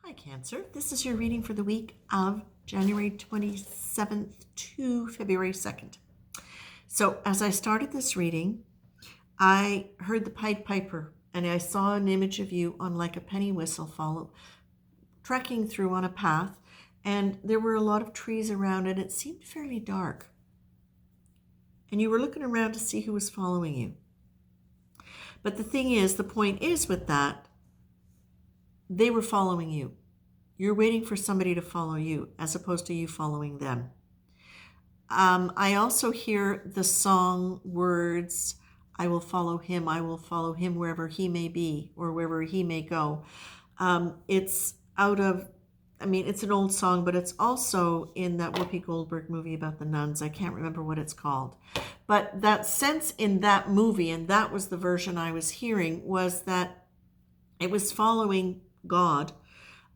Hi, Cancer. This is your reading for the week of January 27th to February 2nd. So as I started this reading, I heard the Pied Piper, and I saw an image of you on like a penny whistle trekking through on a path, and there were a lot of trees around, and it seemed fairly dark. And you were looking around to see who was following you. But the point is with that, they were following you. You're waiting for somebody to follow you as opposed to you following them. I also hear the song words, I will follow him wherever he may be or wherever he may go. It's an old song, but it's also in that Whoopi Goldberg movie about the nuns. I can't remember what it's called. But that sense in that movie, and that was the version I was hearing, was that it was following God.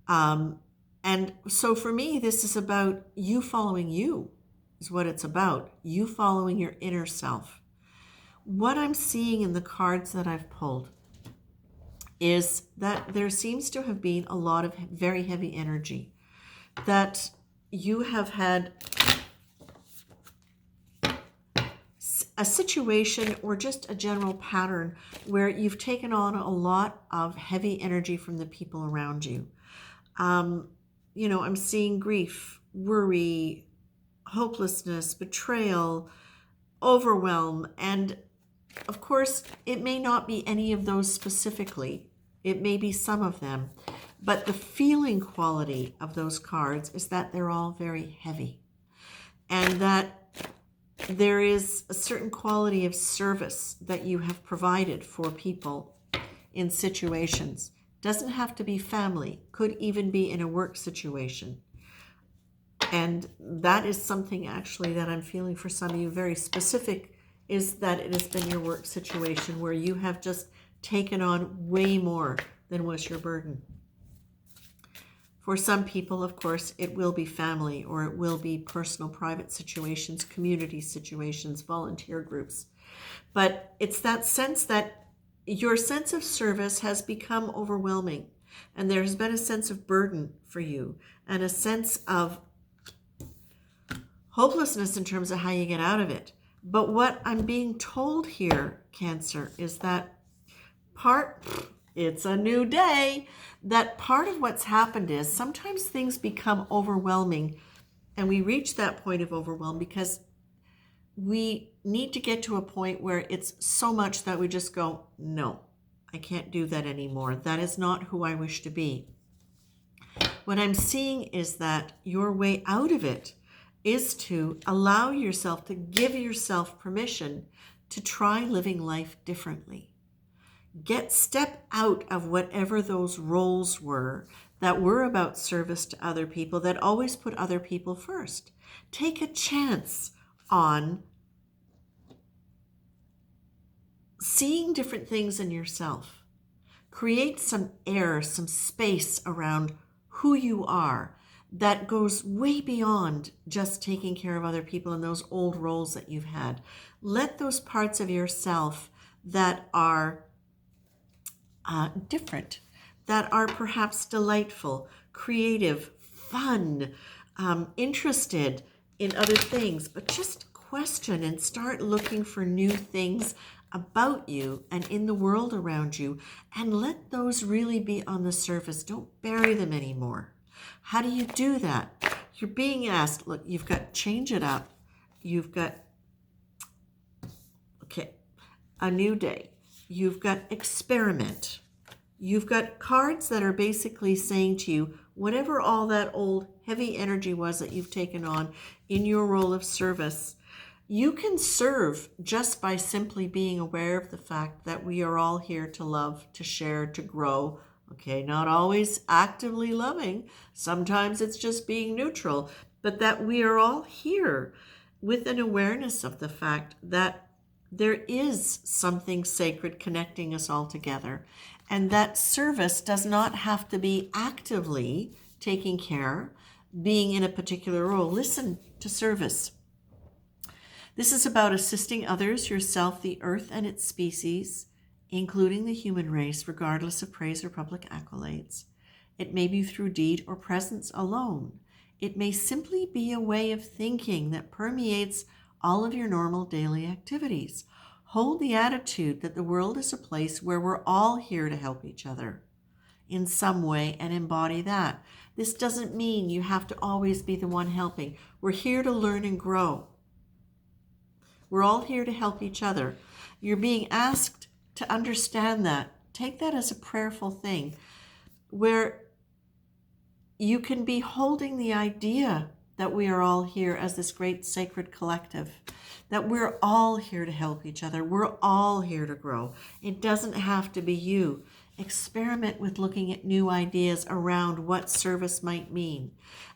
And so for me, this is about you following you, is what it's about. You following your inner self. What I'm seeing in the cards that I've pulled is that there seems to have been a lot of very heavy energy, that you have had a situation or just a general pattern where you've taken on a lot of heavy energy from the people around you. I'm seeing grief, worry, hopelessness, betrayal, overwhelm, and of course, it may not be any of those specifically. It may be some of them, but the feeling quality of those cards is that they're all very heavy, and that there is a certain quality of service that you have provided for people in situations. Doesn't have to be family, could even be in a work situation. And that is something actually that I'm feeling for some of you very specific, is that it has been your work situation where you have just taken on way more than was your burden. For some people, of course, it will be family, or it will be personal, private situations, community situations, volunteer groups. But it's that sense that your sense of service has become overwhelming, and there has been a sense of burden for you and a sense of hopelessness in terms of how you get out of it. But what I'm being told here, Cancer, is that it's a new day, that part of what's happened is sometimes things become overwhelming, and we reach that point of overwhelm because we need to get to a point where it's so much that we just go, no, I can't do that anymore. That is not who I wish to be. What I'm seeing is that your way out of it is to allow yourself, to give yourself permission to try living life differently. Step out of whatever those roles were that were about service to other people, that always put other people first. Take a chance on seeing different things in yourself. Create some air, some space around who you are that goes way beyond just taking care of other people and those old roles that you've had. Let those parts of yourself that are different, that are perhaps delightful, creative, fun, interested in other things, but just question and start looking for new things about you and in the world around you, and let those really be on the surface. Don't bury them anymore. How do you do that? You're being asked, look, you've got change it up. You've got, a new day. You've got experiment. You've got cards that are basically saying to you, whatever all that old heavy energy was that you've taken on in your role of service, you can serve just by simply being aware of the fact that we are all here to love, to share, to grow. Okay, not always actively loving. Sometimes it's just being neutral, but that we are all here with an awareness of the fact that there is something sacred connecting us all together, and that service does not have to be actively taking care, being in a particular role. Listen to service. This is about assisting others, yourself, the earth and its species, including the human race, regardless of praise or public accolades. It may be through deed or presence alone. It may simply be a way of thinking that permeates all of your normal daily activities. Hold the attitude that the world is a place where we're all here to help each other in some way and embody that. This doesn't mean you have to always be the one helping. We're here to learn and grow. We're all here to help each other. You're being asked to understand that. Take that as a prayerful thing where you can be holding the idea that we are all here as this great sacred collective, that we're all here to help each other. We're all here to grow. It doesn't have to be you. Experiment with looking at new ideas around what service might mean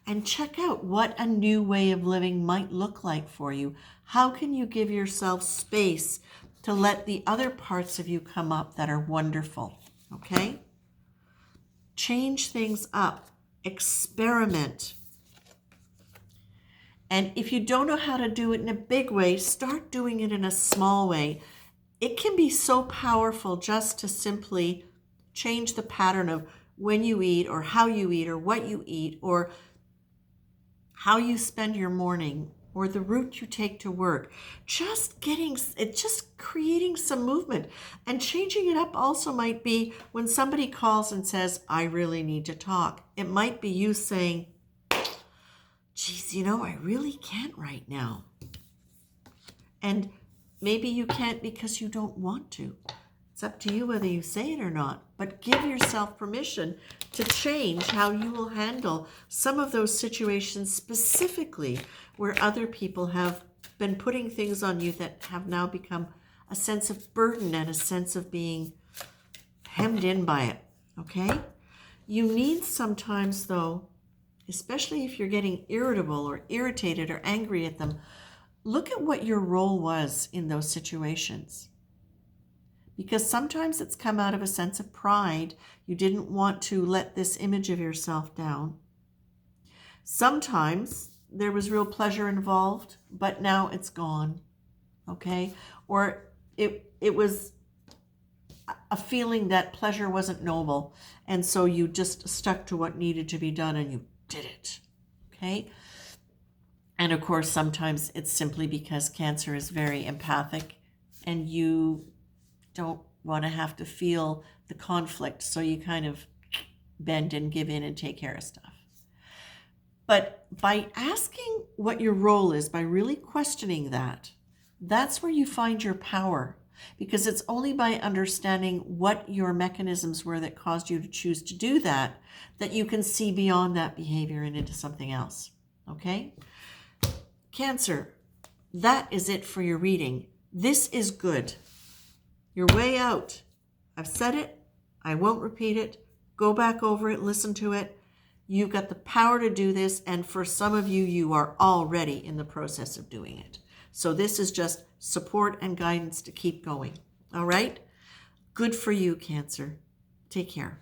and check out what a new way of living might look like for you. How can you give yourself space to let the other parts of you come up that are wonderful? Okay? Change things up. Experiment. And if you don't know how to do it in a big way, start doing it in a small way. It can be so powerful just to simply change the pattern of when you eat or how you eat or what you eat or how you spend your morning or the route you take to work. Just creating some movement. And changing it up also might be when somebody calls and says, I really need to talk. It might be you saying, geez, I really can't right now. And maybe you can't because you don't want to. It's up to you whether you say it or not, but give yourself permission to change how you will handle some of those situations specifically where other people have been putting things on you that have now become a sense of burden and a sense of being hemmed in by it, okay? You need sometimes, though, especially if you're getting irritable or irritated or angry at them, look at what your role was in those situations. Because sometimes it's come out of a sense of pride. You didn't want to let this image of yourself down. Sometimes there was real pleasure involved, but now it's gone, okay? Or it was a feeling that pleasure wasn't noble, and so you just stuck to what needed to be done and you did it, okay? And of course, sometimes it's simply because Cancer is very empathic and you don't want to have to feel the conflict, so you kind of bend and give in and take care of stuff. But by asking what your role is, by really questioning that, that's where you find your power, because it's only by understanding what your mechanisms were that caused you to choose to do that, that you can see beyond that behavior and into something else, okay? Cancer, that is it for your reading. This is good. Your way out. I've said it. I won't repeat it. Go back over it. Listen to it. You've got the power to do this. And for some of you, you are already in the process of doing it. So this is just support and guidance to keep going. All right? Good for you, Cancer. Take care.